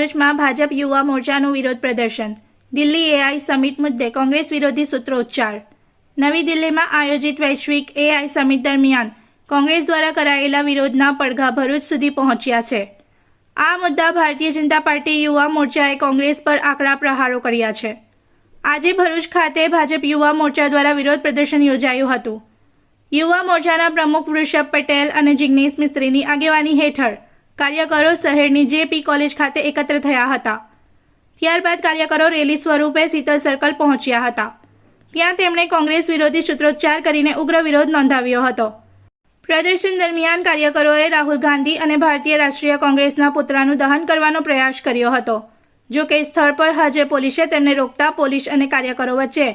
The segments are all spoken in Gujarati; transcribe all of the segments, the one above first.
ભરૂચમાં ભાજપ યુવા મોરચાનું વિરોધ પ્રદર્શન. દિલ્હી એઆઈ સમિટ મુદ્દે કોંગ્રેસ વિરોધી સૂત્રોચ્ચાર. નવી દિલ્હીમાં આયોજિત વૈશ્વિક એઆઈ સમિટ દરમિયાન કોંગ્રેસ દ્વારા કરાયેલા વિરોધના પડઘા ભરૂચ સુધી પહોંચ્યા છે. આ મુદ્દા ભારતીય જનતા પાર્ટી યુવા મોરચાએ કોંગ્રેસ પર આકરા પ્રહારો કર્યા છે. આજે ભરૂચ ખાતે ભાજપ યુવા મોરચા દ્વારા વિરોધ પ્રદર્શન યોજાયું હતું. યુવા મોરચાના પ્રમુખ વૃષભ પટેલ અને જિગ્નેશ મિસ્ત્રીની આગેવાની હેઠળ કાર્યકરો શહેરની જેપી કોલેજ ખાતે એકત્ર થયા હતા. ત્યારબાદ કાર્યકરો રેલી સ્વરૂપે શીતલ સર્કલ પહોંચ્યા હતા. ત્યાં તેમણે કોંગ્રેસ વિરોધી સૂત્રોચ્ચાર કરીને ઉગ્ર વિરોધ નોંધાવ્યો હતો. પ્રદર્શન દરમિયાન કાર્યકરોએ રાહુલ ગાંધી અને ભારતીય રાષ્ટ્રીય કોંગ્રેસના પુતળાનું દહન કરવાનો પ્રયાસ કર્યો હતો. જો કે સ્થળ પર હાજર પોલીસે તેમને રોકતા પોલીસ અને કાર્યકરો વચ્ચે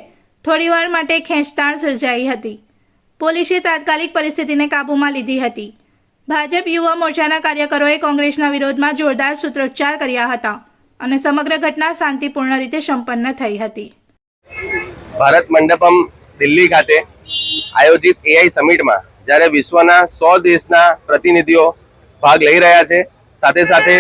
થોડીવાર માટે ખેંચતાણ સર્જાઈ હતી. પોલીસે તાત્કાલિક પરિસ્થિતિને કાબૂમાં લીધી હતી. ભાજપ યુવા મોરચાના કાર્યકરોએ કોંગ્રેસના વિરોધમાં જોરદાર સૂત્રોચ્ચાર કર્યા હતા અને સમગ્ર ઘટના શાંતિપૂર્ણ રીતે સંપન્ન થઈ હતી. ભારત મંડપમ દિલ્હી ખાતે આયોજિત એઆઈ સમિટમાં જ્યારે વિશ્વના 100 દેશના પ્રતિનિધિઓ ભાગ લઈ રહ્યા છે, સાથે સાથે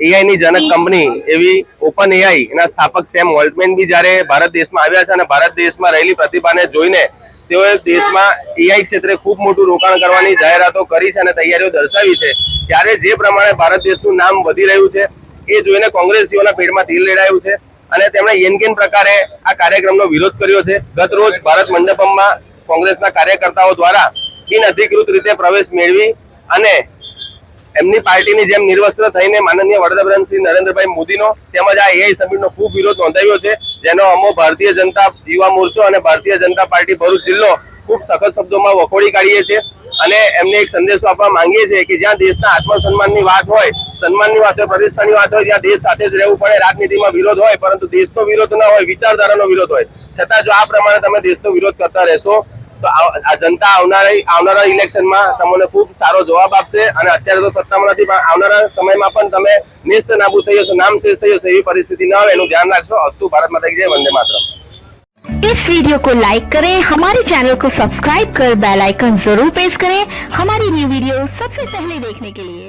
એઆઈની જનક કંપની એવી ઓપન એઆઈ એના સ્થાપક સેમ ઓલ્ટમેન બી જ્યારે ભારત દેશમાં આવ્યા છે અને ભારત દેશમાં રહેલી પ્રતિભાને જોઈને તેઓએ દેશમાં એઆઈ ક્ષેત્રે ખૂબ મોટું રોકાણ કરવાની જાહેરાતો કરી છે અને તૈયારીઓ દર્શાવી છે. ત્યારે જે પ્રમાણે ભારત દેશનું નામ વધી રહ્યું છે એ જોઈને કોંગ્રેસીઓના પેટમાં તીર રેડાયું છે અને તેમણે યેનકેન પ્રકારે આ કાર્યક્રમનો વિરોધ કર્યો છે. ગત રોજ ભારત મંડપમમાં કોંગ્રેસના કાર્યકર્તાઓ દ્વારા બિનઅધિકૃત રીતે પ્રવેશ મેળવી અને એમની પાર્ટીની જેમ નિર્વસ્ત્ર થઈને માનનીય વડાપ્રધાન શ્રી નરેન્દ્રભાઈ મોદીનો તેમજ આ એઆઈ સમિટનો ખૂબ વિરોધ નોંધાવ્યો છે, જેનો અમો ભારતીય જનતા યુવા મોરચો અને ભારતીય જનતા પાર્ટી ભરૂચ જિલ્લો ખૂબ સખત શબ્દોમાં વખોડી કાઢીએ છીએ અને એમને એક સંદેશો આપવા માંગીએ છીએ કે જ્યાં દેશના આત્મસન્માનની વાત હોય, સન્માનની વાત હોય, પ્રતિષ્ઠાની વાત હોય, ત્યાં દેશ સાથે જ રહેવું પડે. રાજનીતિમાં વિરોધ હોય પરંતુ દેશનો વિરોધ ના હોય, વિચારધારાનો વિરોધ હોય. છતાં જો આ પ્રમાણે તમે દેશનો વિરોધ કરતા રહેશો તો આ જનતા આવનારા ઇલેક્શનમાં તમને ખૂબ સારો જવાબ આપશે અને અત્યારે તો સત્તામાં નથી પણ આવનારા સમયમાં પણ તમે નેસ્ત નાબૂદ થઈ જશો, નામ શેષ થઈ જશે. એવી પરિસ્થિતિ ન આવે એનું ધ્યાન રાખશો. અસ્તુ ભારત માતા કી જય, વંદે मातरम। इस वीडियो को लाइक करें, हमारे चैनल को सब्सक्राइब कर बेल आइकन जरूर प्रेस करें हमारी न्यू वीडियो सबसे पहले देखने के लिए।